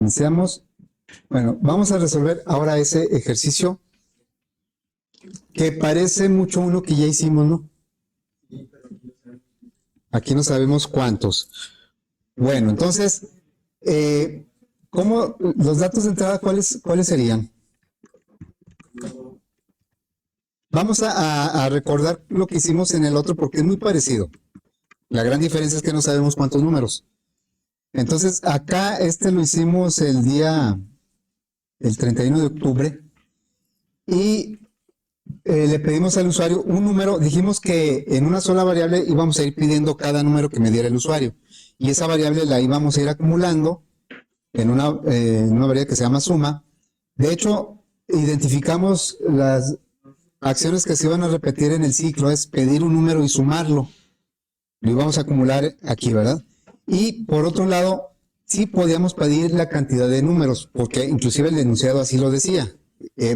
Iniciamos. Bueno, vamos a resolver ahora ese ejercicio que parece mucho uno que ya hicimos, ¿no? Aquí no sabemos cuántos. Bueno, entonces, ¿cómo los datos de entrada cuáles serían? Vamos a recordar lo que hicimos en el otro porque es muy parecido. La gran diferencia es que no sabemos cuántos números. Entonces, acá lo hicimos el 31 de octubre y le pedimos al usuario un número. Dijimos que en una sola variable íbamos a ir pidiendo cada número que me diera el usuario y esa variable la íbamos a ir acumulando en una variable que se llama suma. De hecho, identificamos las acciones que se iban a repetir en el ciclo, es pedir un número y sumarlo. Lo íbamos a acumular aquí, ¿verdad? Y por otro lado, sí podíamos pedir la cantidad de números, porque inclusive el enunciado así lo decía.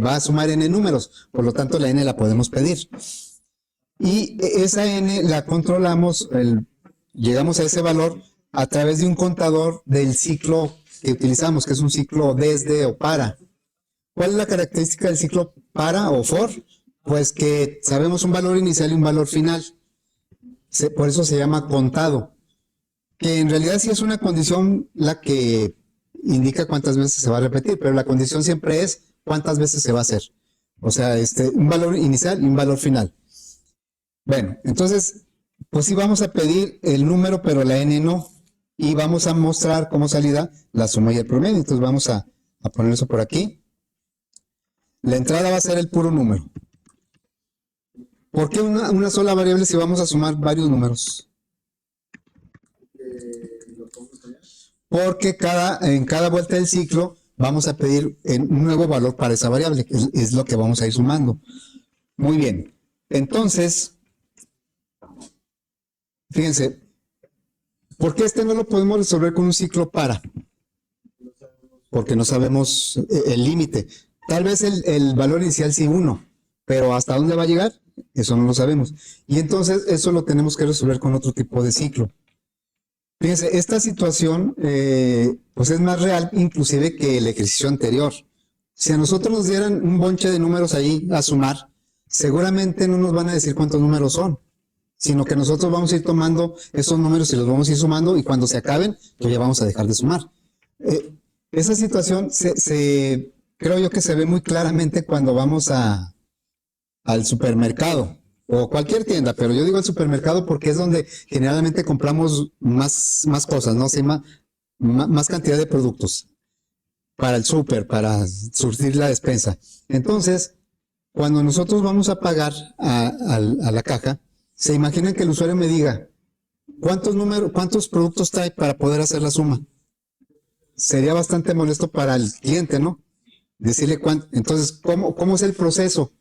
Va a sumar n números, por lo tanto la n la podemos pedir. Y esa n la controlamos, llegamos a ese valor a través de un contador del ciclo que utilizamos, que es un ciclo desde o para. ¿Cuál es la característica del ciclo para o for? Pues que sabemos un valor inicial y un valor final. Por eso se llama contado. Que en realidad sí es una condición la que indica cuántas veces se va a repetir, pero la condición siempre es cuántas veces se va a hacer. O sea, un valor inicial y un valor final. Bueno, entonces, pues sí vamos a pedir el número, pero la n no. Y vamos a mostrar como salida la suma y el promedio. Entonces vamos a poner eso por aquí. La entrada va a ser el puro número. ¿Por qué una sola variable si vamos a sumar varios números? Porque en cada vuelta del ciclo vamos a pedir un nuevo valor para esa variable, que es lo que vamos a ir sumando. Muy bien. Entonces, fíjense, ¿por qué no lo podemos resolver con un ciclo para? Porque no sabemos el límite. Tal vez el valor inicial sí 1, pero ¿hasta dónde va a llegar? Eso no lo sabemos. Y entonces eso lo tenemos que resolver con otro tipo de ciclo. Fíjense, esta situación pues es más real inclusive que el ejercicio anterior. Si a nosotros nos dieran un bonche de números ahí a sumar, seguramente no nos van a decir cuántos números son, sino que nosotros vamos a ir tomando esos números y los vamos a ir sumando y cuando se acaben, pues ya vamos a dejar de sumar. Esa situación creo yo que se ve muy claramente cuando vamos al supermercado o cualquier tienda, pero yo digo el supermercado porque es donde generalmente compramos más cosas, ¿no? Sí, más cantidad de productos para el súper, para surtir la despensa. Entonces, cuando nosotros vamos a pagar a la caja, se imaginan que el usuario me diga, ¿cuántos productos trae para poder hacer la suma? Sería bastante molesto para el cliente, ¿no? Decirle cuánto. Entonces, ¿cómo es el proceso?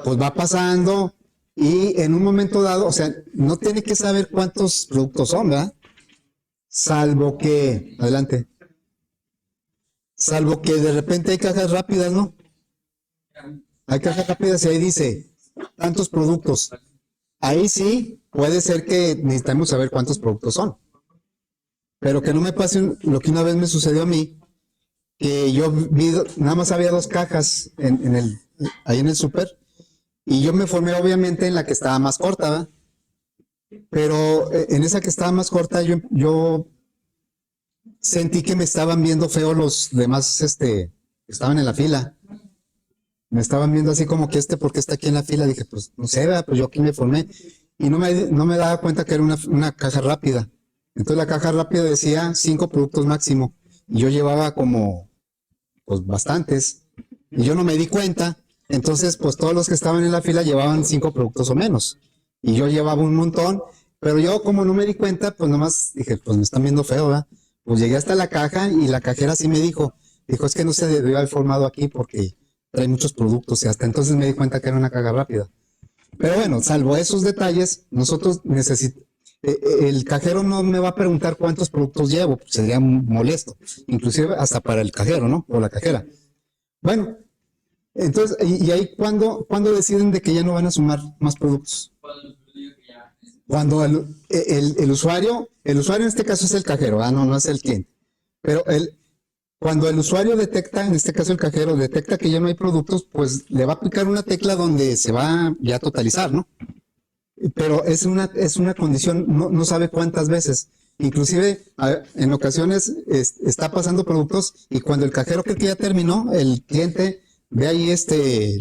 Pues va pasando y en un momento dado, o sea, no tiene que saber cuántos productos son, ¿verdad? Salvo que, adelante, salvo que de repente hay cajas rápidas, ¿no? Hay cajas rápidas y ahí dice, tantos productos. Ahí sí, puede ser que necesitamos saber cuántos productos son. Pero que no me pase lo que una vez me sucedió a mí, que yo vi, nada más había 2 cajas ahí en el súper, y yo me formé obviamente en la que estaba más corta, ¿verdad? Pero en esa que estaba más corta yo sentí que me estaban viendo feo los demás que estaban en la fila. Me estaban viendo así como que ¿por qué está aquí en la fila? Dije, pues no sé, ¿verdad? Pues yo aquí me formé. Y no me daba cuenta que era una caja rápida. Entonces la caja rápida decía 5 productos máximo. Y yo llevaba como, pues bastantes. Y yo no me di cuenta. Entonces, pues todos los que estaban en la fila llevaban 5 productos o menos. Y yo llevaba un montón. Pero yo como no me di cuenta, pues nomás dije, pues me están viendo feo, ¿verdad? Pues llegué hasta la caja y la cajera sí me dijo, es que no se debió haber formado aquí porque trae muchos productos y hasta entonces me di cuenta que era una caja rápida. Pero bueno, salvo esos detalles, nosotros el cajero no me va a preguntar cuántos productos llevo, sería molesto, inclusive hasta para el cajero, ¿no? O la cajera. Bueno, entonces, ¿y ahí cuándo deciden de que ya no van a sumar más productos? Cuando el usuario en este caso es el cajero, no es el cliente. Pero cuando el usuario detecta, en este caso el cajero, detecta que ya no hay productos, pues le va a picar una tecla donde se va ya a totalizar, ¿no? Pero es una condición, no sabe cuántas veces. Inclusive en ocasiones está pasando productos y cuando el cajero cree que ya terminó, el cliente ve ahí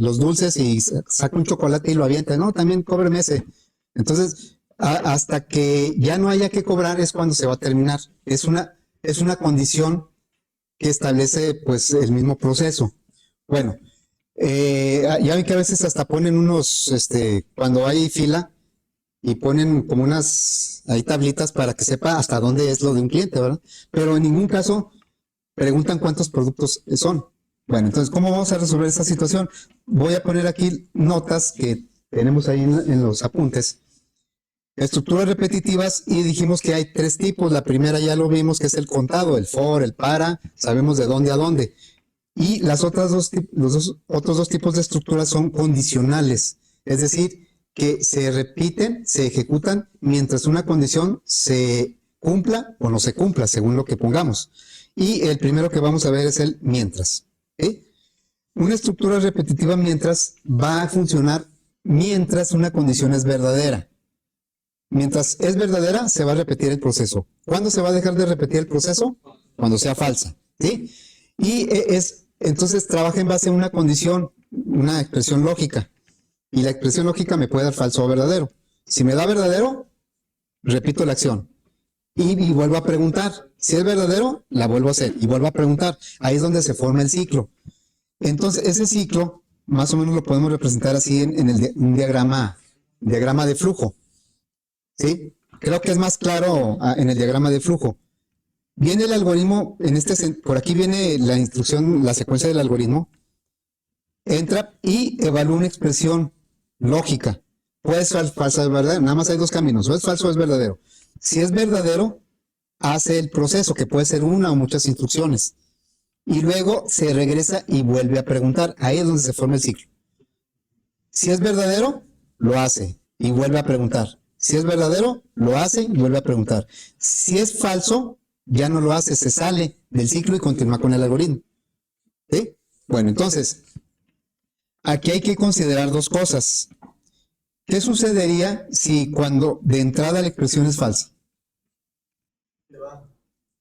los dulces y saca un chocolate y lo avienta. No, también cóbreme ese. Entonces, hasta que ya no haya que cobrar es cuando se va a terminar. Es una condición que establece pues el mismo proceso. Bueno, ya ven que a veces hasta ponen cuando hay fila, y ponen como hay tablitas para que sepa hasta dónde es lo de un cliente, ¿verdad? Pero en ningún caso preguntan cuántos productos son. Bueno, entonces, ¿cómo vamos a resolver esta situación? Voy a poner aquí notas que tenemos ahí en los apuntes. Estructuras repetitivas, y dijimos que hay tres tipos. La primera ya lo vimos, que es el contado, el for, el para, sabemos de dónde a dónde. Y los otros dos tipos de estructuras son condicionales, es decir, que se repiten, se ejecutan mientras una condición se cumpla o no se cumpla, según lo que pongamos. Y el primero que vamos a ver es el mientras. ¿Sí? Una estructura repetitiva mientras va a funcionar mientras una condición es verdadera. Mientras es verdadera, se va a repetir el proceso. ¿Cuándo se va a dejar de repetir el proceso? Cuando sea falsa. ¿Sí? Y entonces trabaja en base a una condición, una expresión lógica. Y la expresión lógica me puede dar falso o verdadero. Si me da verdadero, repito la acción. Y vuelvo a preguntar. Si es verdadero, la vuelvo a hacer. Y vuelvo a preguntar. Ahí es donde se forma el ciclo. Entonces, ese ciclo, más o menos lo podemos representar así en un diagrama de flujo. ¿Sí? Creo que es más claro en el diagrama de flujo. Viene el algoritmo, por aquí viene la instrucción, la secuencia del algoritmo. Entra y evalúa una expresión lógica. Puede ser falsa o verdadera, nada más hay dos caminos, o es falso o es verdadero. Si es verdadero, hace el proceso, que puede ser una o muchas instrucciones. Y luego se regresa y vuelve a preguntar. Ahí es donde se forma el ciclo. Si es verdadero, lo hace y vuelve a preguntar. Si es verdadero, lo hace y vuelve a preguntar. Si es falso, ya no lo hace, se sale del ciclo y continúa con el algoritmo. ¿Sí? Bueno, entonces, aquí hay que considerar dos cosas. ¿Qué sucedería si cuando de entrada la expresión es falsa?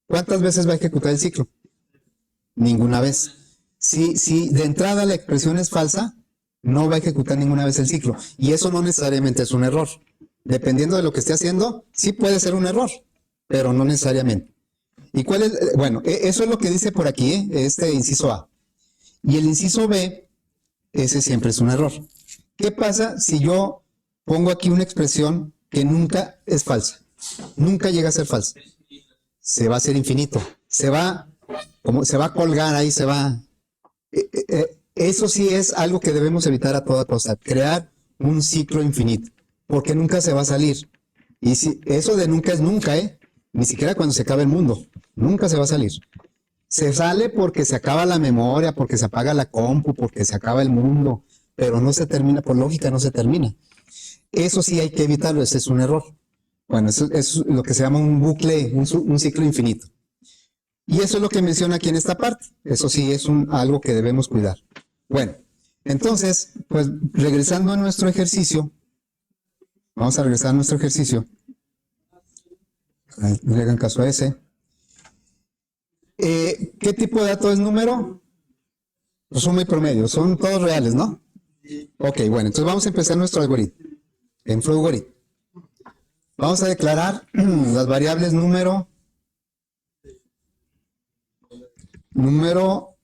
¿Cuántas veces va a ejecutar el ciclo? Ninguna vez. Si de entrada la expresión es falsa, no va a ejecutar ninguna vez el ciclo. Y eso no necesariamente es un error. Dependiendo de lo que esté haciendo, sí puede ser un error, pero no necesariamente. ¿Y cuál es? Bueno, eso es lo que dice por aquí, este inciso A. Y el inciso B, ese siempre es un error. ¿Qué pasa si yo pongo aquí una expresión que nunca es falsa? Nunca llega a ser falsa. Se va a hacer infinito. Se va a colgar ahí, se va. Eso sí es algo que debemos evitar a toda costa. Crear un ciclo infinito. Porque nunca se va a salir. Y si eso de nunca es nunca, ni siquiera cuando se acabe el mundo. Nunca se va a salir. Se sale porque se acaba la memoria, porque se apaga la compu, porque se acaba el mundo, pero no se termina, por lógica no se termina. Eso sí hay que evitarlo, ese es un error. Bueno, eso es lo que se llama un bucle, un ciclo infinito. Y eso es lo que menciona aquí en esta parte. Eso sí es algo que debemos cuidar. Bueno, entonces, pues regresando a nuestro ejercicio, vamos a regresar a nuestro ejercicio. No le hagan caso a ese. ¿Qué tipo de dato es número? Suma y promedio, son todos reales, ¿no? Ok, bueno, entonces vamos a empezar nuestro algoritmo. En Flowgorit. Vamos a declarar las variables número,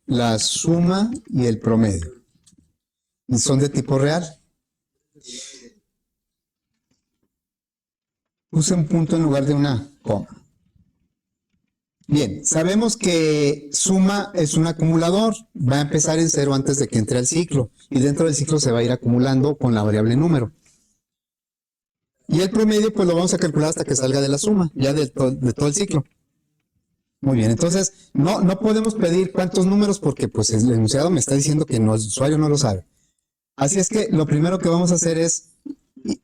la suma y el promedio. Y son de tipo real. Puse un punto en lugar de una coma. Bien, sabemos que suma es un acumulador, va a empezar en cero antes de que entre al ciclo, y dentro del ciclo se va a ir acumulando con la variable número. Y el promedio pues lo vamos a calcular hasta que salga de la suma, ya de todo el ciclo. Muy bien, entonces no podemos pedir cuántos números porque pues el enunciado me está diciendo que el usuario no lo sabe. Así es que lo primero que vamos a hacer es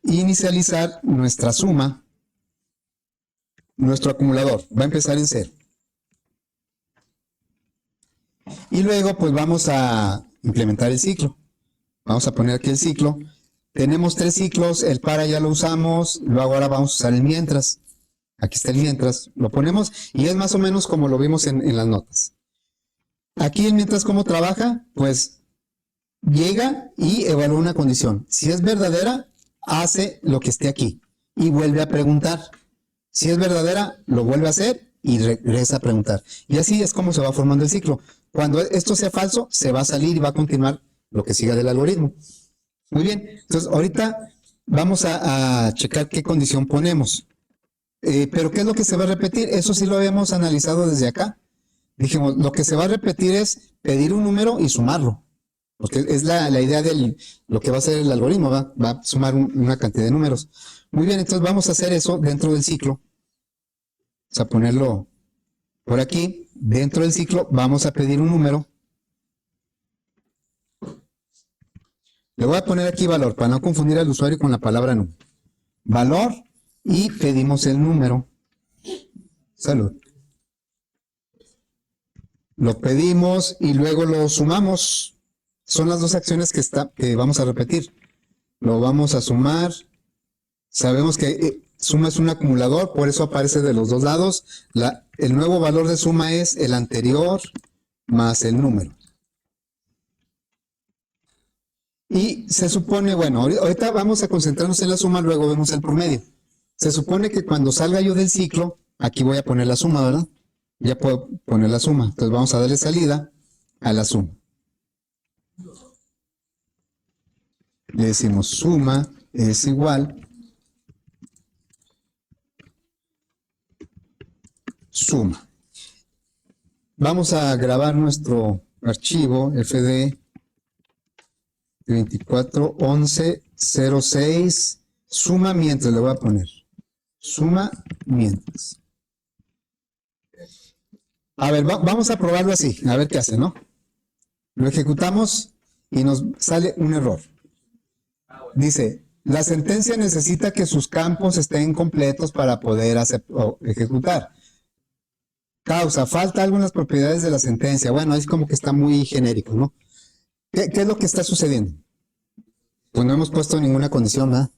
inicializar nuestra suma, nuestro acumulador, va a empezar en cero. Y luego pues vamos a implementar el ciclo. Vamos a poner aquí el ciclo. Tenemos 3 ciclos, el para ya lo usamos, luego ahora vamos a usar el mientras. Aquí está el mientras, lo ponemos y es más o menos como lo vimos en las notas. Aquí el mientras, ¿cómo trabaja? Pues llega y evalúa una condición. Si es verdadera, hace lo que esté aquí y vuelve a preguntar. Si es verdadera, lo vuelve a hacer y regresa a preguntar. Y así es como se va formando el ciclo. Cuando esto sea falso, se va a salir y va a continuar lo que siga del algoritmo. Muy bien, entonces ahorita vamos a checar qué condición ponemos. Pero ¿qué es lo que se va a repetir? Eso sí lo habíamos analizado desde acá. Dijimos, lo que se va a repetir es pedir un número y sumarlo. Porque es la idea de lo que va a hacer el algoritmo, va a sumar una cantidad de números. Muy bien, entonces vamos a hacer eso dentro del ciclo. Vamos a ponerlo por aquí. Dentro del ciclo vamos a pedir un número. Le voy a poner aquí valor para no confundir al usuario con la palabra número. Valor y pedimos el número. Salud. Lo pedimos y luego lo sumamos. Son las dos acciones que vamos a repetir. Lo vamos a sumar. Sabemos que suma es un acumulador, por eso aparece de los dos lados. El nuevo valor de suma es el anterior más el número. Y se supone, bueno, ahorita vamos a concentrarnos en la suma, luego vemos el promedio. Se supone que cuando salga yo del ciclo, aquí voy a poner la suma, ¿verdad? Ya puedo poner la suma. Entonces vamos a darle salida a la suma. Le decimos suma es igual suma. Vamos a grabar nuestro archivo fd 241106 suma mientras le voy a poner. Suma mientras. A ver, vamos a probarlo así, a ver qué hace, ¿no? Lo ejecutamos y nos sale un error. Dice, la sentencia necesita que sus campos estén completos para poder ejecutar. Causa, falta algunas propiedades de la sentencia. Bueno, es como que está muy genérico, ¿no? ¿Qué es lo que está sucediendo? Pues no hemos puesto ninguna condición, ¿verdad?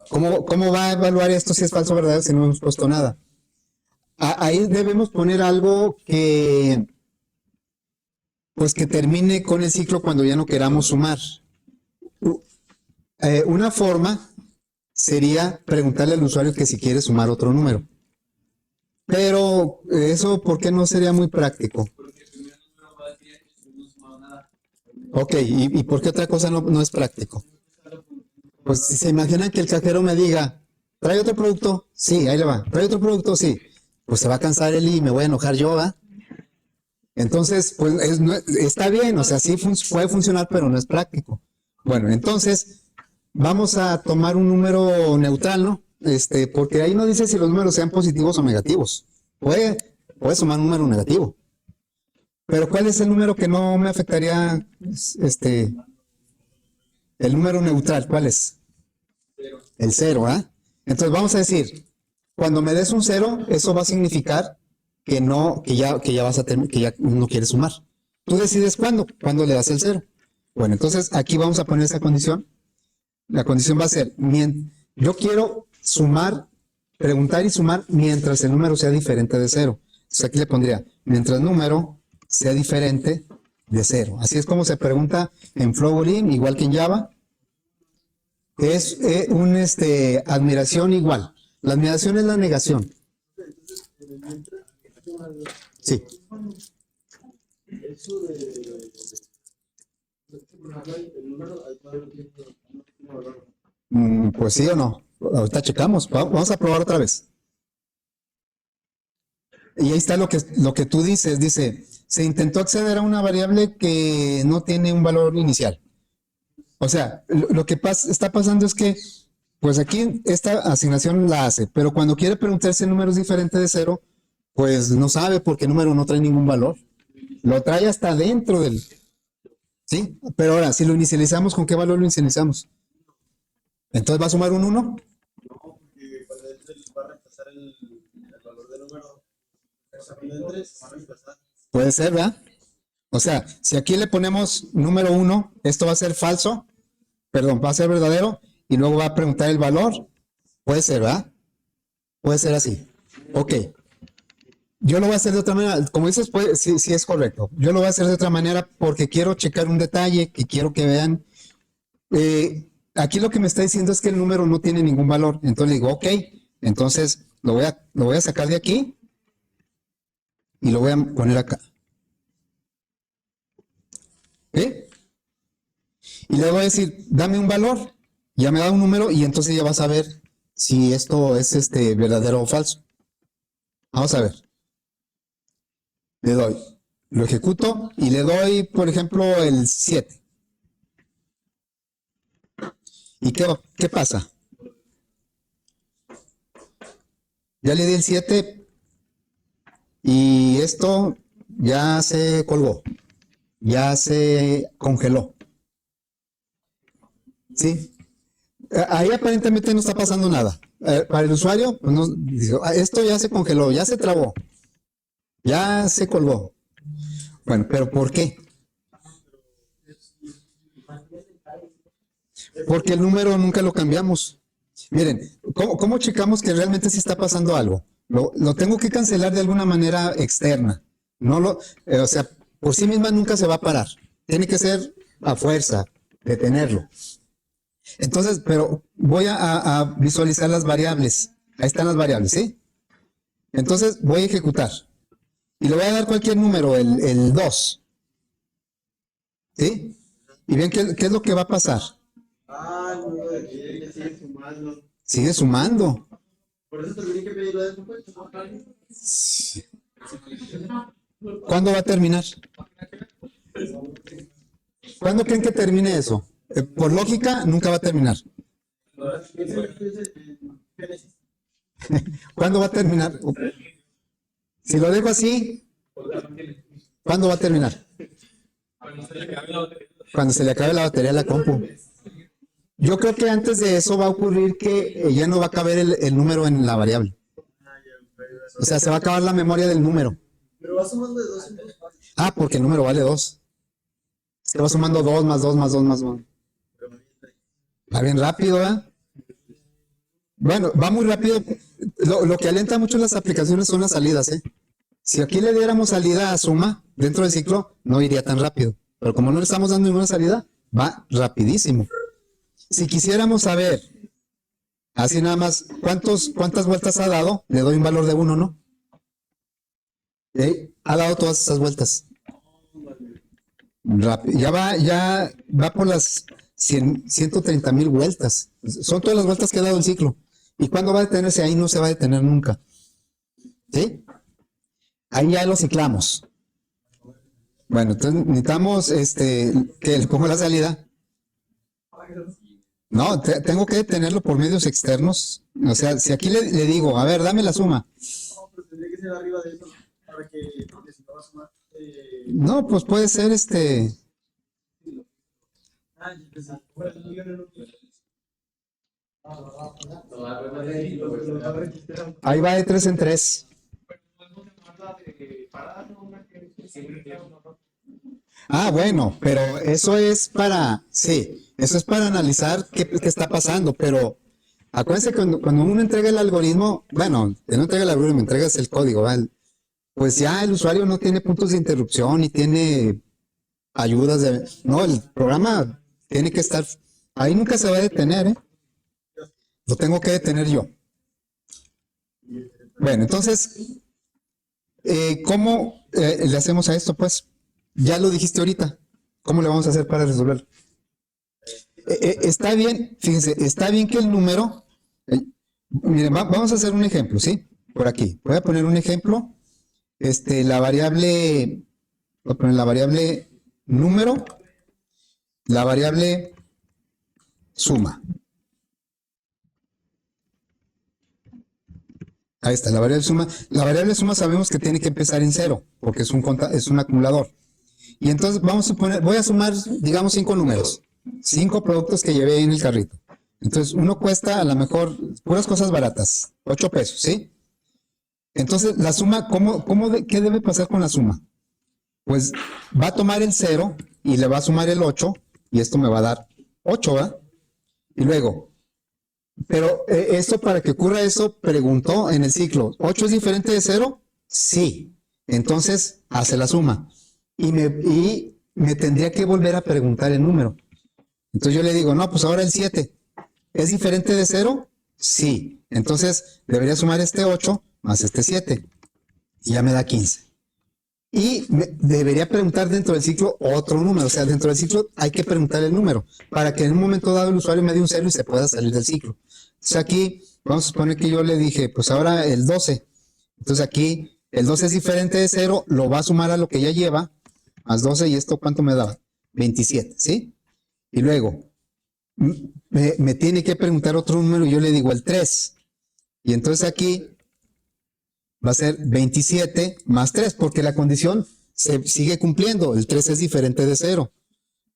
¿Cómo va a evaluar esto si es falso o verdadero si no hemos puesto nada? Ahí debemos poner algo pues que termine con el ciclo cuando ya no queramos sumar. Una forma sería preguntarle al usuario que si quiere sumar otro número. Pero eso, ¿por qué no sería muy práctico? Ok, ¿y por qué otra cosa no es práctico? Pues si se imaginan que el cajero me diga, ¿trae otro producto? Sí, ahí le va. ¿Trae otro producto? Sí. Pues se va a cansar él y me voy a enojar yo, ¿va? Entonces, pues está bien, o sea, sí puede funcionar, pero no es práctico. Bueno, entonces vamos a tomar un número neutral, ¿no? Porque ahí no dice si los números sean positivos o negativos. Puede sumar un número negativo. Pero ¿cuál es el número que no me afectaría? El número neutral, ¿cuál es? El cero, ¿ah? Entonces vamos a decir, cuando me des un cero, eso va a significar que ya vas a que ya no quieres sumar. Tú decides cuándo le das el cero. Bueno, entonces aquí vamos a poner esa condición. La condición va a ser, yo quiero sumar, preguntar y sumar mientras el número sea diferente de cero. Entonces aquí le pondría, mientras el número sea diferente de cero. Así es como se pregunta en Flowolin, igual que en Java. Es un admiración igual. La admiración es la negación. Sí. Pues sí o no. Ahorita checamos. Vamos a probar otra vez. Y ahí está lo que tú dices. Dice, se intentó acceder a una variable que no tiene un valor inicial. O sea, lo que está pasando es que, pues aquí esta asignación la hace, pero cuando quiere preguntarse números diferentes de cero, pues no sabe porque el número no trae ningún valor. Lo trae hasta dentro del... ¿Sí? Pero ahora, si lo inicializamos, ¿con qué valor lo inicializamos? Entonces va a sumar un 1. Puede ser, ¿verdad? O sea, si aquí le ponemos número 1, esto va a ser falso, perdón, va a ser verdadero, y luego va a preguntar el valor. Puede ser, ¿verdad? Puede ser así. Ok. Yo lo voy a hacer de otra manera. Como dices, sí, sí es correcto. Yo lo voy a hacer de otra manera porque quiero checar un detalle que quiero que vean. Aquí lo que me está diciendo es que el número no tiene ningún valor. Entonces le digo, ok, entonces lo voy a sacar de aquí y lo voy a poner acá. ¿Eh? Y le voy a decir, dame un valor. Ya me da un número y entonces ya vas a ver si esto es verdadero o falso. Vamos a ver. Le doy, lo ejecuto y le doy, por ejemplo, el 7. ¿Y qué pasa? Ya le di el 7 y esto ya se colgó, ya se congeló. ¿Sí? Ahí aparentemente no está pasando nada. Para el usuario, pues no, esto ya se congeló, ya se trabó, ya se colgó. Bueno, pero ¿por qué? Porque el número nunca lo cambiamos. Miren, ¿cómo checamos que realmente sí está pasando algo? Lo tengo que cancelar de alguna manera externa. No o sea, por sí misma nunca se va a parar. Tiene que ser a fuerza, detenerlo. Entonces, pero voy a visualizar las variables. Ahí están las variables, ¿sí? Entonces voy a ejecutar. Y le voy a dar cualquier número, el 2. ¿Sí? Y ven qué es lo que va a pasar. Ah, no, sigue sumando. Sigue sumando. Por eso tendría que pedirlo de después. ¿Cuándo va a terminar? ¿Cuándo creen que termine eso? Por lógica, nunca va a terminar. ¿Cuándo va a terminar? Si lo dejo así, ¿cuándo va a terminar? Cuando se le acabe la batería a la compu. Yo creo que antes de eso va a ocurrir que ya no va a caber el número en la variable. O sea, se va a acabar la memoria del número. Pero va sumando de 2 en 2. Ah, porque el número vale 2. Se va sumando 2 más 2 más 2 más 2. Va bien rápido, ¿verdad? Bueno, va muy rápido. Lo que alenta mucho las aplicaciones son las salidas, ¿eh? Si aquí le diéramos salida a suma dentro del ciclo, no iría tan rápido. Pero como no le estamos dando ninguna salida, va rapidísimo. Si quisiéramos saber, así nada más, cuántas vueltas ha dado, le doy un valor de 1, ¿no? Ha dado todas esas vueltas. Ya va por las 130,000 vueltas. Son todas las vueltas que ha dado el ciclo. ¿Y cuándo va a detenerse? Ahí no se va a detener nunca. ¿Sí? Ahí ya lo ciclamos. Bueno, entonces necesitamos que le pongo la salida. No, tengo que detenerlo por medios externos. O sea, si aquí le digo, a ver, dame la suma. No, pues tendría que ser arriba de eso. Para que, porque si no va a sumar. No, pues puede ser Ah, yo pensé. Bueno, yo no. Ahí va de 3 en 3. Ah, bueno, pero eso es sí, eso es para analizar qué está pasando, pero acuérdense que cuando uno entrega el algoritmo, bueno, no entrega el algoritmo, entregas el código, ¿vale? Pues ya el usuario no tiene puntos de interrupción y tiene ayudas no, el programa tiene que estar, ahí nunca se va a detener, ¿eh? Lo tengo que detener yo. Bueno, entonces, ¿cómo le hacemos a esto, pues? Ya lo dijiste ahorita. ¿Cómo le vamos a hacer para resolverlo? Está bien, fíjense, está bien que el número, miren, vamos a hacer un ejemplo, ¿sí? Por aquí. Voy a poner un ejemplo. Voy a poner la variable número, la variable suma. Ahí está, la variable suma. La variable suma sabemos que tiene que empezar en 0, porque es un acumulador. Y entonces voy a sumar, digamos, 5 números. 5 productos que llevé en el carrito. Entonces, uno cuesta a lo mejor puras cosas baratas, 8 pesos, ¿sí? Entonces, la suma, ¿qué debe pasar con la suma? pues va a tomar el 0 y le va a sumar el 8 y esto me va a dar 8, ¿verdad? Y luego, pero esto para que ocurra eso, preguntó en el ciclo, ¿8 es diferente de 0? Sí. Entonces, hace la suma. Y me tendría que volver a preguntar el número. Entonces yo le digo, no, pues ahora el 7. ¿Es diferente de 0? Sí. Entonces, debería sumar este 8 más este 7. Y ya me da 15. Y debería preguntar dentro del ciclo otro número. O sea, dentro del ciclo hay que preguntar el número para que en un momento dado el usuario me dé un 0 y se pueda salir del ciclo. Entonces aquí, vamos a suponer que yo le dije, pues ahora el 12. Entonces aquí, el 12 es diferente de 0, lo va a sumar a lo que ya lleva, más 12, y esto ¿cuánto me da? 27, ¿sí? Y luego, me tiene que preguntar otro número y yo le digo el 3. Y entonces aquí va a ser 27 más 3, porque la condición se sigue cumpliendo. El 3 es diferente de 0.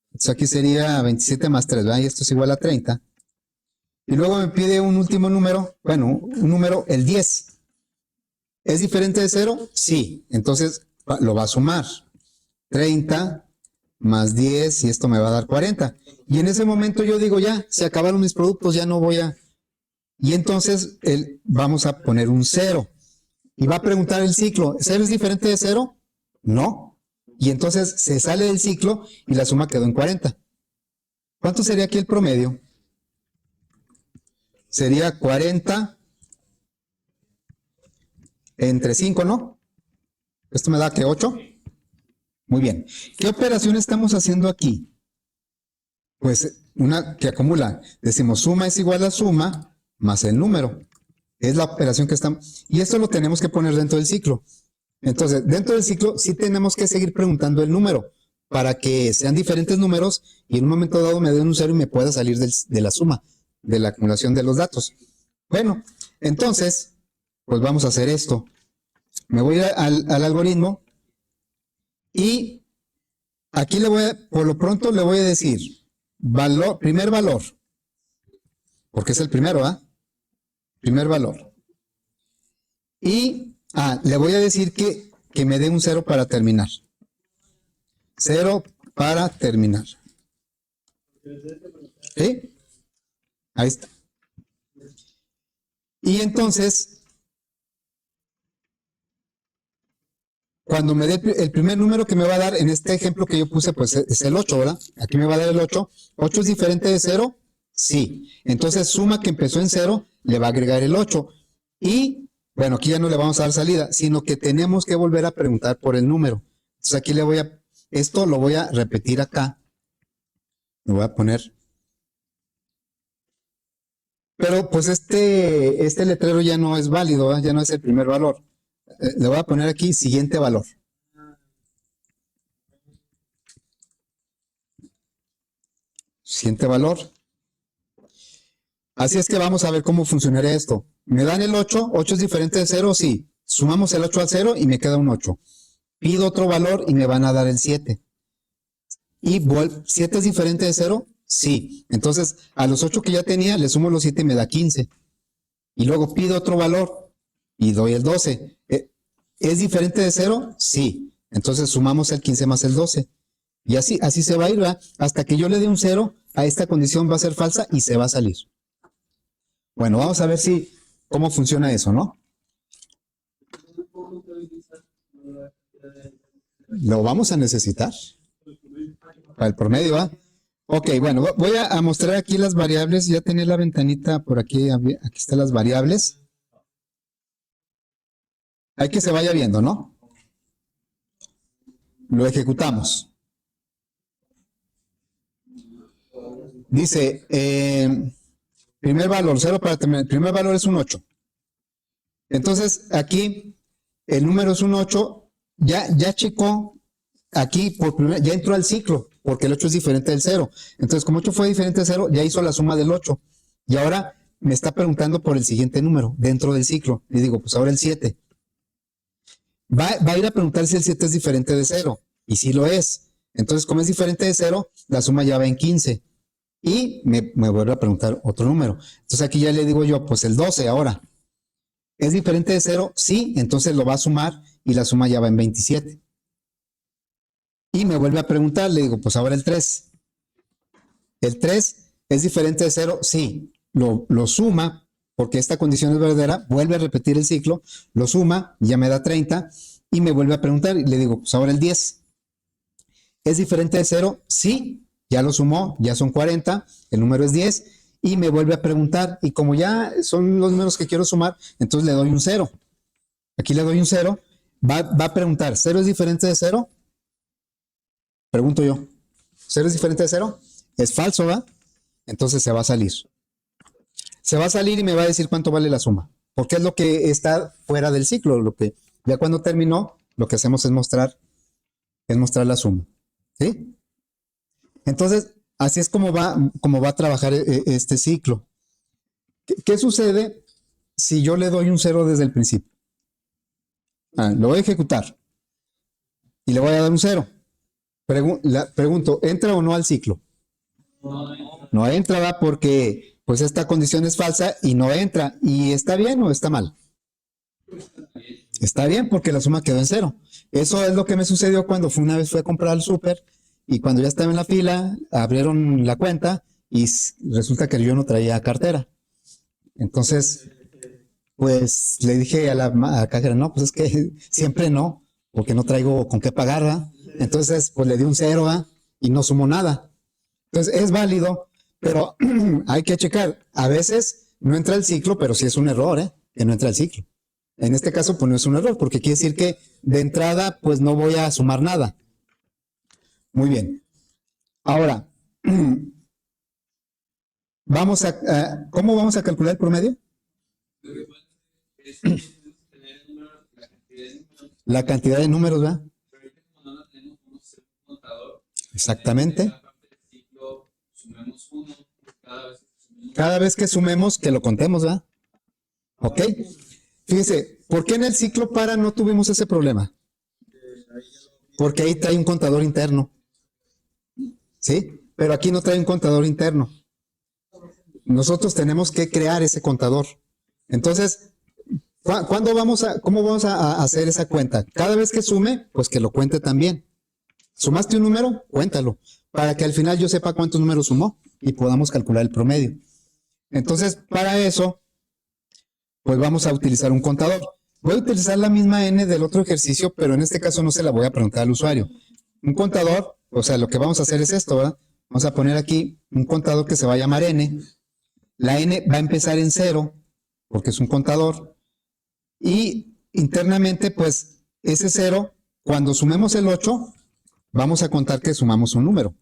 Entonces aquí sería 27 más 3, ¿verdad? Y esto es igual a 30. Y luego me pide un último número, bueno, un número, el 10. ¿Es diferente de 0? Sí. Entonces lo va a sumar. 30 más 10 y esto me va a dar 40. Y en ese momento yo digo, ya, se acabaron mis productos, ya no voy a... Y entonces vamos a poner un 0. Y va a preguntar el ciclo, ¿0 es diferente de 0? No. Y entonces se sale del ciclo y la suma quedó en 40. ¿Cuánto sería aquí el promedio? Sería 40 entre 5, ¿no? Esto me da que 8. Muy bien. ¿Qué operación estamos haciendo aquí? Pues una que acumula. Decimos suma es igual a suma más el número. Es la operación que estamos... Y esto lo tenemos que poner dentro del ciclo. Entonces, dentro del ciclo sí tenemos que seguir preguntando el número para que sean diferentes números y en un momento dado me den un 0 y me pueda salir de la suma, de la acumulación de los datos. Bueno, entonces, pues vamos a hacer esto. Me voy al algoritmo y aquí por lo pronto le voy a decir primer valor, porque es el primero, ¿ah? Primer valor. Y le voy a decir que me dé un 0 para terminar. 0 para terminar. ¿Sí? Ahí está. Y entonces, cuando me dé el primer número que me va a dar, en este ejemplo que yo puse, pues es el 8, ¿verdad? Aquí me va a dar el 8. ¿8 es diferente de 0? Sí. Entonces, suma que empezó en 0, le va a agregar el 8. Y, bueno, aquí ya no le vamos a dar salida, sino que tenemos que volver a preguntar por el número. Entonces, aquí esto lo voy a repetir acá. Lo voy a poner. Pero pues este letrero ya no es válido, ¿verdad? Ya no es el primer valor. Le voy a poner aquí siguiente valor. Siguiente valor. Así es que vamos a ver cómo funcionaría esto. Me dan el 8, 8 es diferente de 0, sí. Sumamos el 8 al 0 y me queda un 8. Pido otro valor y me van a dar el 7. ¿Y 7 es diferente de 0? Sí. Entonces, a los 8 que ya tenía, le sumo los 7 y me da 15. Y luego pido otro valor y doy el 12. ¿Es diferente de 0? Sí. Entonces sumamos el 15 más el 12. Y así se va a ir, ¿verdad? Hasta que yo le dé un 0, a esta condición va a ser falsa y se va a salir. Bueno, vamos a ver cómo funciona eso, ¿no? Lo vamos a necesitar para el promedio, ¿va? Ok, bueno, voy a mostrar aquí las variables. Ya tenía la ventanita por aquí. Aquí están las variables. Hay que se vaya viendo, ¿no? Lo ejecutamos. Dice, primer valor, 0 para terminar. El primer valor es un 8. Entonces, aquí el número es un 8. Ya checó aquí, ya entró al ciclo, porque el 8 es diferente del 0. Entonces, como 8 fue diferente del 0, ya hizo la suma del 8. Y ahora me está preguntando por el siguiente número dentro del ciclo. Le digo, pues ahora el 7. Va a ir a preguntar si el 7 es diferente de 0. Y sí lo es. Entonces, como es diferente de 0, la suma ya va en 15. Y me vuelve a preguntar otro número. Entonces aquí ya le digo yo, pues el 12 ahora. ¿Es diferente de 0? Sí, entonces lo va a sumar y la suma ya va en 27. y me vuelve a preguntar, le digo, pues ahora el 3. ¿El 3 es diferente de 0? Sí, lo suma, porque esta condición es verdadera, vuelve a repetir el ciclo, lo suma, ya me da 30, y me vuelve a preguntar, y le digo, pues ahora el 10. ¿Es diferente de 0? Sí, ya lo sumó, ya son 40, el número es 10, y me vuelve a preguntar, y como ya son los números que quiero sumar, entonces le doy un 0. Aquí le doy un 0, va a preguntar, ¿0 es diferente de 0? Pregunto yo, ¿0 es diferente de 0? Es falso, ¿va? Entonces se va a salir. Se va a salir y me va a decir cuánto vale la suma, porque es lo que está fuera del ciclo, lo que ya cuando terminó, lo que hacemos es mostrar la suma, ¿sí? Entonces, así es como va a trabajar este ciclo. ¿Qué sucede si yo le doy un 0 desde el principio? Lo voy a ejecutar y le voy a dar un 0. Pregunto, ¿entra o no al ciclo? No entra, ¿va? Porque pues esta condición es falsa y no entra. ¿Y está bien o está mal? Está bien porque la suma quedó en 0. Eso es lo que me sucedió cuando una vez fui a comprar al súper y cuando ya estaba en la fila, abrieron la cuenta y resulta que yo no traía cartera. Entonces, pues le dije a la cajera, no, pues es que siempre no, porque no traigo con qué pagar, ¿va? Entonces, pues le di un 0, ¿va? Y no sumó nada. Entonces, es válido, pero hay que checar. A veces no entra el ciclo, pero sí es un error, ¿eh? Que no entra el ciclo. En este caso, pues no es un error, porque quiere decir que de entrada, pues no voy a sumar nada. Muy bien. Ahora, ¿cómo vamos a calcular el promedio? La cantidad de números, ¿verdad? Exactamente. Cada vez que sumemos, que lo contemos, ¿verdad? ¿Ok? Fíjese, ¿por qué en el ciclo para no tuvimos ese problema? Porque ahí trae un contador interno. ¿Sí? Pero aquí no trae un contador interno. Nosotros tenemos que crear ese contador. Entonces, ¿cómo vamos a hacer esa cuenta? Cada vez que sume, pues que lo cuente también. ¿Sumaste un número? Cuéntalo. Para que al final yo sepa cuántos números sumó y podamos calcular el promedio. Entonces, para eso, pues vamos a utilizar un contador. Voy a utilizar la misma n del otro ejercicio, pero en este caso no se la voy a preguntar al usuario. Un contador, o sea, lo que vamos a hacer es esto, ¿verdad? Vamos a poner aquí un contador que se va a llamar n. La n va a empezar en 0, porque es un contador. Y internamente, pues, ese 0, cuando sumemos el 8, vamos a contar que sumamos un número.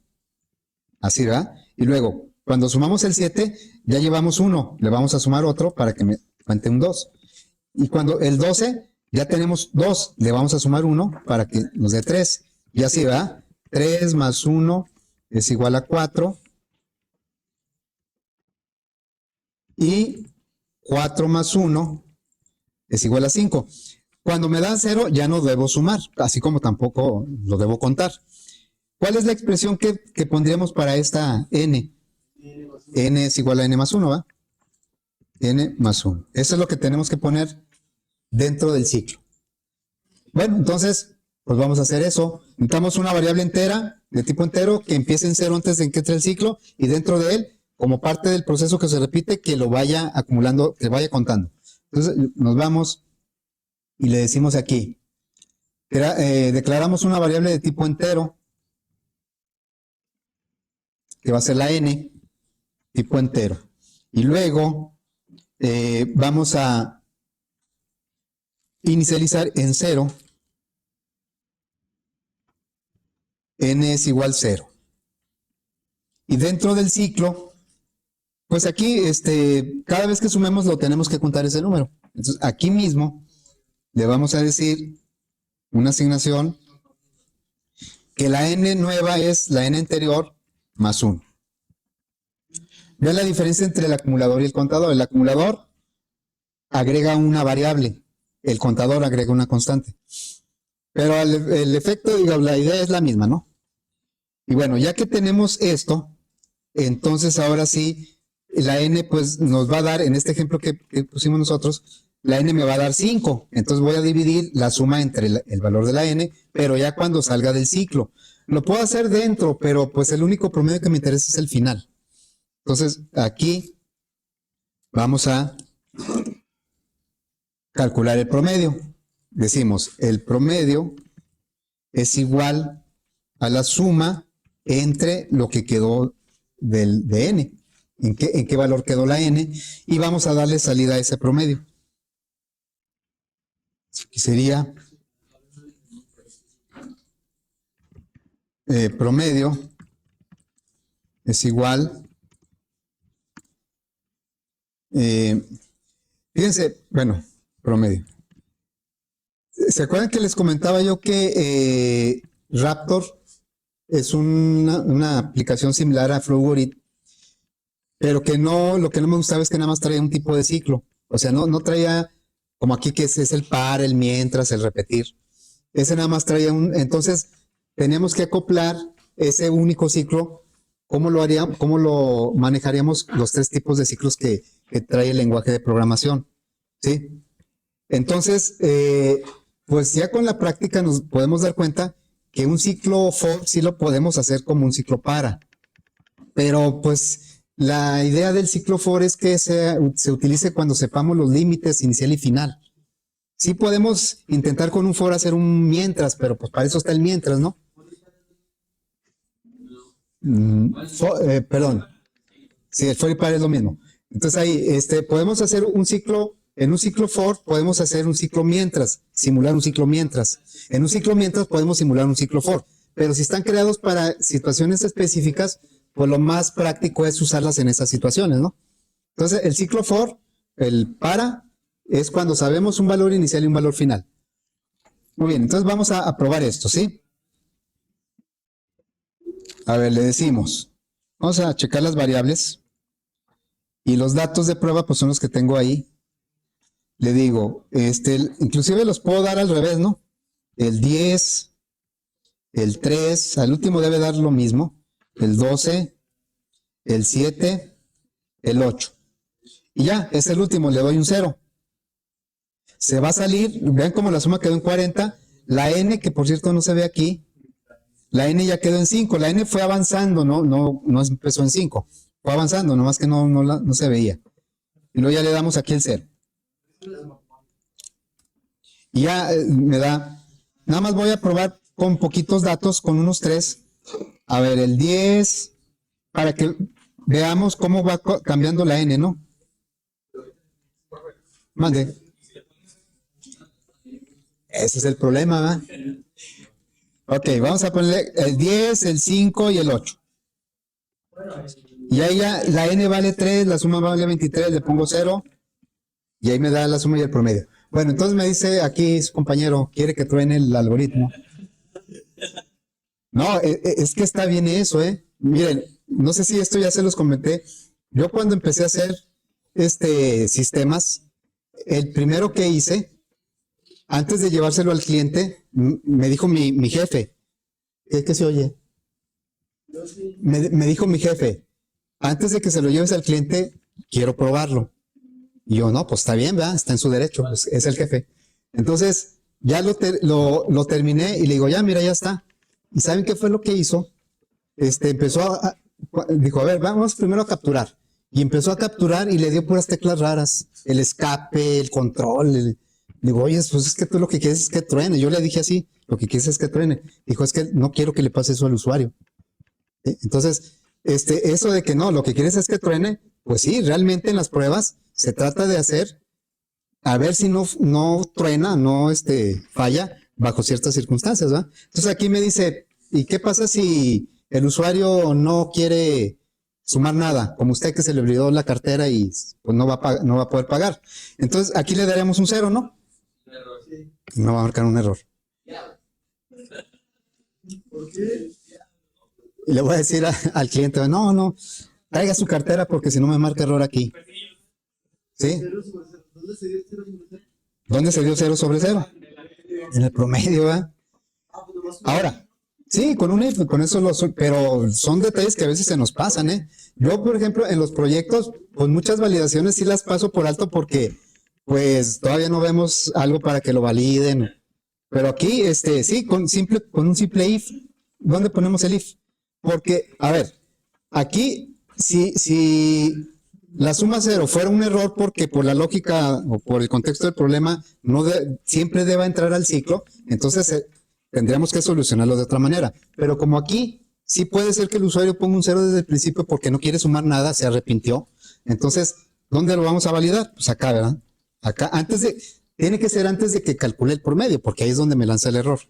Así, ¿verdad? Y luego, cuando sumamos el 7, ya llevamos 1, le vamos a sumar otro para que me cuente un 2. Y cuando el 12, ya tenemos 2, le vamos a sumar 1 para que nos dé 3. Y así, ¿verdad? 3 más 1 es igual a 4. Y 4 más 1 es igual a 5. Cuando me dan 0, ya no debo sumar, así como tampoco lo debo contar. ¿Cuál es la expresión que pondríamos para esta n? N es igual a n más 1, ¿va? N más 1. Eso es lo que tenemos que poner dentro del ciclo. Bueno, entonces, pues vamos a hacer eso. Necesitamos una variable entera, de tipo entero, que empiece en 0 antes de que entre el ciclo, y dentro de él, como parte del proceso que se repite, que lo vaya acumulando, que vaya contando. Entonces, nos vamos y le decimos aquí, declaramos una variable de tipo entero, que va a ser la n, tipo entero. Y luego vamos a inicializar en 0, n es igual a 0. Y dentro del ciclo, pues aquí, cada vez que sumemos lo tenemos que contar ese número. Entonces, aquí mismo le vamos a decir una asignación que la n nueva es la n anterior más 1. Vean la diferencia entre el acumulador y el contador. El acumulador agrega una variable, el contador agrega una constante. Pero el efecto, digamos, la idea es la misma, ¿no? Y bueno, ya que tenemos esto, entonces ahora sí, la n pues nos va a dar, en este ejemplo que pusimos nosotros, la n me va a dar 5. Entonces voy a dividir la suma entre el valor de la n, pero ya cuando salga del ciclo. Lo puedo hacer dentro, pero pues el único promedio que me interesa es el final. Entonces aquí vamos a calcular el promedio. Decimos, el promedio es igual a la suma entre lo que quedó de n. ¿En qué valor quedó la n? Y vamos a darle salida a ese promedio. Aquí sería promedio es igual. Fíjense, bueno, promedio. ¿Se acuerdan que les comentaba yo que Raptor es una aplicación similar a Flowgrid, pero que lo que no me gustaba es que nada más traía un tipo de ciclo? O sea, no traía como aquí que es el par, el mientras, el repetir. Ese nada más traía entonces teníamos que acoplar ese único ciclo. ¿Cómo lo manejaríamos los tres tipos de ciclos que trae el lenguaje de programación? ¿Sí? Entonces, pues ya con la práctica nos podemos dar cuenta que un ciclo for sí lo podemos hacer como un ciclo para. Pero pues la idea del ciclo for es que se utilice cuando sepamos los límites inicial y final. Sí podemos intentar con un for hacer un mientras, pero pues para eso está el mientras, ¿no? Perdón. Sí, el for y para es lo mismo. Entonces ahí podemos hacer un ciclo, en un ciclo for podemos hacer un ciclo mientras, simular un ciclo mientras. En un ciclo mientras podemos simular un ciclo for. Pero si están creados para situaciones específicas, pues lo más práctico es usarlas en esas situaciones, ¿no? Entonces el ciclo for, el para, es cuando sabemos un valor inicial y un valor final. Muy bien, entonces vamos a probar esto, ¿sí? A ver, le decimos, vamos a checar las variables y los datos de prueba pues son los que tengo ahí. Le digo, inclusive los puedo dar al revés, ¿no? El 10, el 3, al último debe dar lo mismo, el 12, el 7, el 8. Y ya, es el último, le doy un 0. Se va a salir, vean cómo la suma quedó en 40, la n, que por cierto no se ve aquí, la n ya quedó en 5, la n fue avanzando, no empezó en 5, fue avanzando, nomás que no se veía. Y luego ya le damos aquí el 0. Y ya me da, nada más voy a probar con poquitos datos, con unos 3. A ver, el 10, para que veamos cómo va cambiando la n, ¿no? Mande. Ese es el problema, ¿verdad? Ok, vamos a ponerle el 10, el 5 y el 8. Y ahí ya la n vale 3, la suma vale 23, le pongo 0. Y ahí me da la suma y el promedio. Bueno, entonces me dice aquí su compañero, quiere que truene el algoritmo. No, es que está bien eso, ¿eh? Miren, no sé si esto ya se los comenté. Yo cuando empecé a hacer sistemas, el primero que hice, antes de llevárselo al cliente, me dijo mi jefe, ¿qué se oye? Me dijo mi jefe, antes de que se lo lleves al cliente, quiero probarlo. Y yo, no, pues está bien, ¿verdad? Está en su derecho, pues, es el jefe. Entonces, ya lo terminé y le digo, ya, mira, ya está. ¿Y saben qué fue lo que hizo? Dijo, a ver, vamos primero a capturar. Y empezó a capturar y le dio puras teclas raras. El escape, el control. Digo, oye, pues es que tú lo que quieres es que truene. Yo le dije así, lo que quieres es que truene. Dijo, es que no quiero que le pase eso al usuario. Entonces, eso de que no, lo que quieres es que truene, pues sí, realmente en las pruebas se trata de hacer, a ver si no truena, no falla bajo ciertas circunstancias, ¿verdad? Entonces aquí me dice, ¿y qué pasa si el usuario no quiere sumar nada? Como usted que se le olvidó la cartera y pues no va a poder pagar. Entonces aquí le daremos un 0, ¿no? No va a marcar un error. ¿Por qué? Y le voy a decir al cliente, no, traiga su cartera porque si no me marca error aquí. ¿Sí? ¿Dónde se dio 0 sobre 0? ¿Dónde se dio 0 sobre 0? En el promedio, ¿verdad? Ahora, sí, con eso pero son detalles que a veces se nos pasan, ¿eh? Yo, por ejemplo, en los proyectos, pues muchas validaciones sí las paso por alto porque pues todavía no vemos algo para que lo validen. Pero aquí, sí, con un simple if, ¿dónde ponemos el if? Porque, a ver, aquí, si la suma cero fuera un error porque por la lógica o por el contexto del problema siempre deba entrar al ciclo, entonces tendríamos que solucionarlo de otra manera. Pero como aquí sí puede ser que el usuario ponga un cero desde el principio porque no quiere sumar nada, se arrepintió. Entonces, ¿dónde lo vamos a validar? Pues acá, ¿verdad? Acá, tiene que ser antes de que calcule el promedio, porque ahí es donde me lanza el error.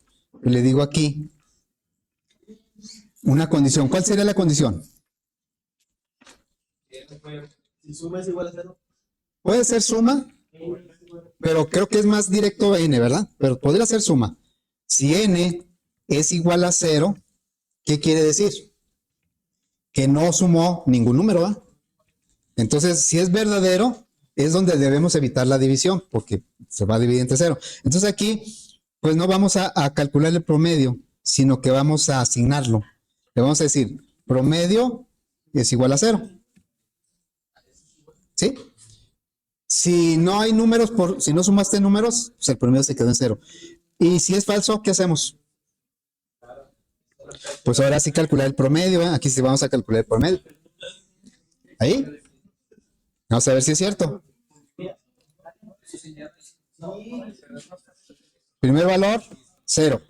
Y le digo aquí una condición. ¿Cuál sería la condición? Si suma es igual a 0. Puede ser suma, pero creo que es más directo a n, ¿verdad? Pero podría ser suma. Si n es igual a 0, ¿qué quiere decir? Que no sumó ningún número, ¿verdad? Entonces, si es verdadero, es donde debemos evitar la división, porque se va a dividir entre 0. Entonces aquí, pues no vamos a calcular el promedio, sino que vamos a asignarlo. Le vamos a decir, promedio es igual a 0. ¿Sí? Si no hay números, si no sumaste números, pues el promedio se quedó en 0. Y si es falso, ¿qué hacemos? Pues ahora sí calcular el promedio, ¿eh? Aquí sí vamos a calcular el promedio. Ahí. Vamos a ver si es cierto. Primer valor, 0.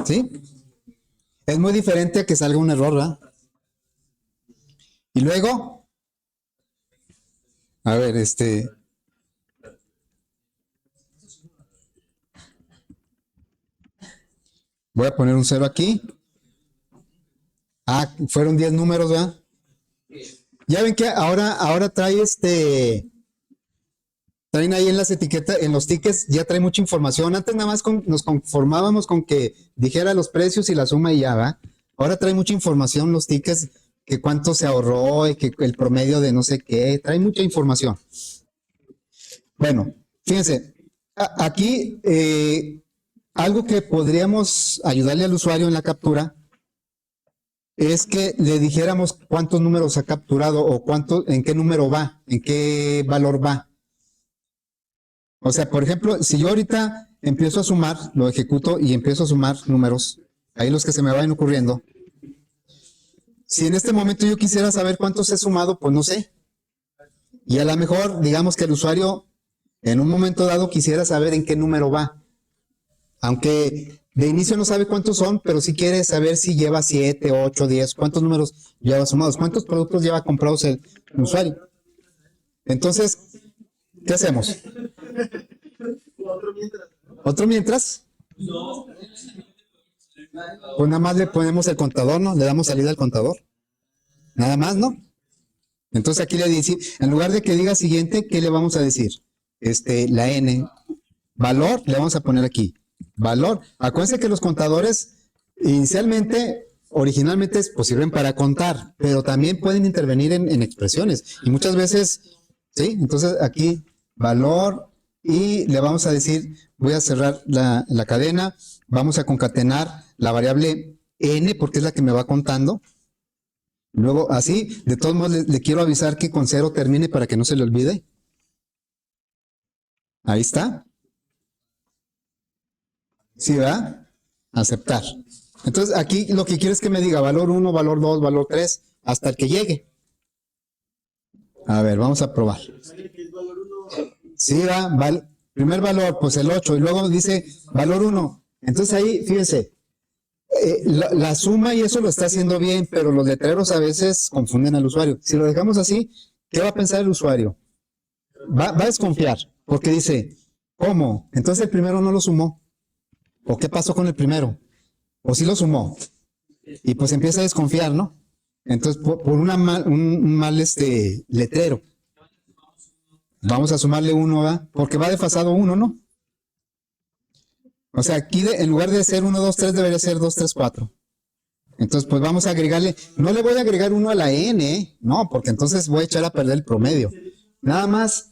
¿Sí? Es muy diferente a que salga un error, ¿verdad? Y luego, a ver, voy a poner un 0 aquí. Ah, fueron 10 números, ¿verdad? Ya ven que ahora trae traen ahí en las etiquetas, en los tickets, ya trae mucha información. Antes nada más nos conformábamos con que dijera los precios y la suma y ya, ¿va? Ahora trae mucha información los tickets, que cuánto se ahorró y que el promedio de no sé qué, trae mucha información. Bueno, fíjense, aquí algo que podríamos ayudarle al usuario en la captura es que le dijéramos cuántos números ha capturado o en qué número va, en qué valor va. O sea, por ejemplo, si yo ahorita empiezo a sumar, lo ejecuto y empiezo a sumar números, ahí los que se me vayan ocurriendo. Si en este momento yo quisiera saber cuántos he sumado, pues no sé. Y a lo mejor, digamos que el usuario en un momento dado quisiera saber en qué número va. Aunque de inicio no sabe cuántos son, pero sí quiere saber si lleva 7, 8, 10, cuántos números lleva sumados, cuántos productos lleva comprados el usuario. Entonces, ¿qué hacemos? ¿Otro mientras? Pues nada más le ponemos el contador, ¿no? Le damos salida al contador. Nada más, ¿no? Entonces aquí le dice, en lugar de que diga siguiente, ¿qué le vamos a decir? La n. Valor, le vamos a poner aquí. Valor. Acuérdense que los contadores originalmente pues sirven para contar, pero también pueden intervenir en expresiones. Y muchas veces, ¿sí? Entonces aquí, valor, y le vamos a decir, voy a cerrar la cadena, vamos a concatenar la variable n, porque es la que me va contando. Luego, así, de todos modos, le quiero avisar que con 0 termine para que no se le olvide. Ahí está. ¿Sí, verdad? Aceptar. Entonces, aquí lo que quiero es que me diga valor 1, valor 2, valor 3, hasta el que llegue. A ver, vamos a probar. Sí, va, primer valor, pues el 8, y luego dice valor 1. Entonces ahí, fíjense, la suma y eso lo está haciendo bien, pero los letreros a veces confunden al usuario. Si lo dejamos así, ¿qué va a pensar el usuario? Va a desconfiar, porque dice, ¿cómo? Entonces el primero no lo sumó. ¿O qué pasó con el primero? ¿O sí lo sumó? Y pues empieza a desconfiar, ¿no? Entonces, por un mal letrero. Vamos a sumarle 1, ¿verdad? Porque va desfasado 1, ¿no? O sea, aquí en lugar de ser 1, 2, 3, debería ser 2, 3, 4. Entonces, pues vamos a agregarle, no le voy a agregar 1 a la n, ¿eh? No, porque entonces voy a echar a perder el promedio. Nada más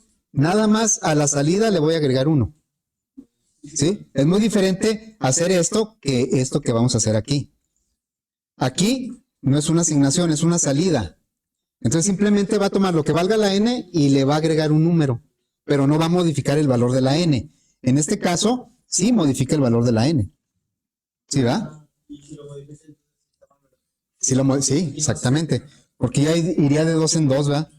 a la salida le voy a agregar 1. ¿Sí? Es muy diferente hacer esto que vamos a hacer aquí. Aquí no es una asignación, es una salida. Entonces simplemente va a tomar lo que valga la n y le va a agregar un número, pero no va a modificar el valor de la n. En este caso, sí modifica el valor de la n. ¿Sí, va? Y si lo modificas, Sí, exactamente. Porque ya iría de 2 en 2, ¿va?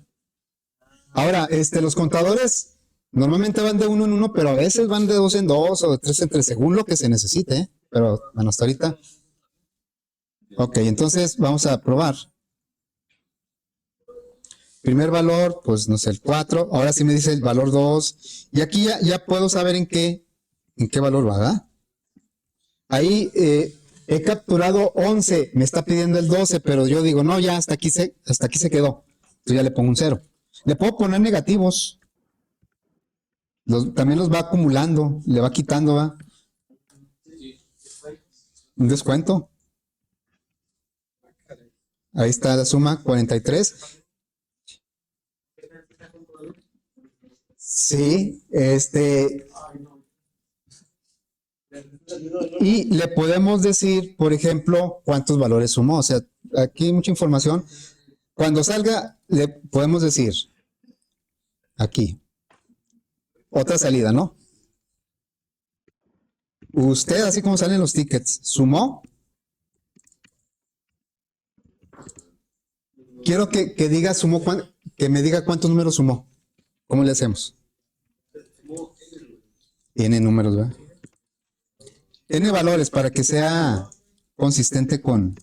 Ahora, los contadores normalmente van de 1 en 1, pero a veces van de 2 en 2 o de 3 en 3, según lo que se necesite, ¿eh? Pero bueno, hasta ahorita. Ok, entonces vamos a probar. Primer valor, pues no sé, el 4. Ahora sí me dice el valor 2. Y aquí ya puedo saber en qué valor va, ¿verdad? Ahí he capturado 11. Me está pidiendo el 12, pero yo digo, no, ya hasta aquí se quedó. Entonces ya le pongo un 0. Le puedo poner negativos. También los va acumulando, le va quitando, ¿va? Un descuento. Ahí está la suma, 43. Sí, y le podemos decir, por ejemplo, cuántos valores sumó. O sea, aquí hay mucha información. Cuando salga, le podemos decir, aquí, otra salida, ¿no? Usted, así como salen los tickets, sumó. Quiero que diga, sumó, que me diga cuántos números sumó. ¿Cómo le hacemos? N números, ¿verdad? N valores para que sea consistente con...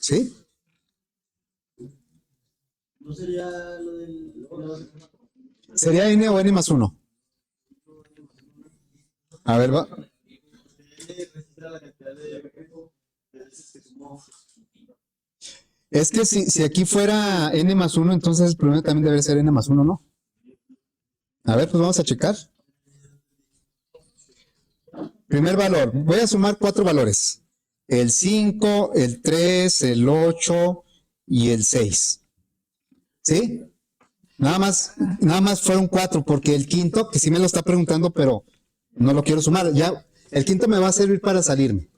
¿Sí? ¿no sería lo del... ¿Sería N o N más 1? A ver, va. registra la cantidad de veces que sumó? Es que si aquí fuera N más 1, entonces el primero también debe ser N más 1, ¿no? A ver, pues vamos a checar. Primer valor. Voy a sumar 4 valores. El 5, el 3, el 8 y el 6. ¿Sí? Nada más fueron 4, porque el quinto, que sí me lo está preguntando, pero no lo quiero sumar. Ya, el quinto me va a servir para salirme.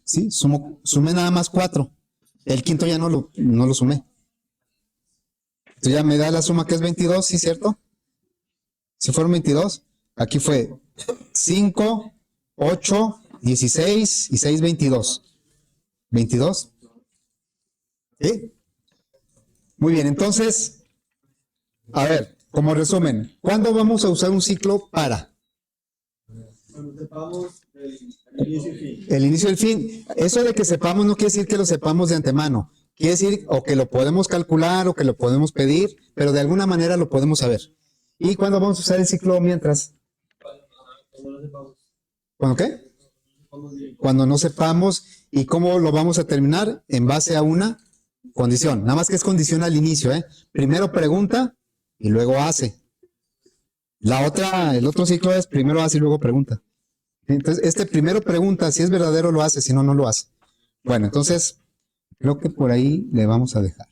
Sí, sumé nada más 4. El quinto ya no lo sumé. Entonces ya me da la suma que es 22, ¿sí, cierto? Si fueron 22, aquí fue 5, 8, 16 y 6, 22. 22. ¿Sí? Muy bien, entonces, a ver, como resumen, ¿cuándo vamos a usar un ciclo para? Cuando sepamos el inicio y fin. El inicio y el fin. Eso de que sepamos no quiere decir que lo sepamos de antemano. Quiere decir o que lo podemos calcular o que lo podemos pedir, pero de alguna manera lo podemos saber. ¿Y cuándo vamos a usar el ciclo mientras? Cuando lo sepamos. ¿Cuándo qué? Cuando no sepamos. ¿Y cómo lo vamos a terminar? En base a una condición. Nada más que es condición al inicio, ¿eh? Primero pregunta y luego hace. El otro ciclo es primero hace y luego pregunta. Entonces, primero pregunta, si es verdadero lo hace, si no, no lo hace. Bueno, entonces, creo que por ahí le vamos a dejar.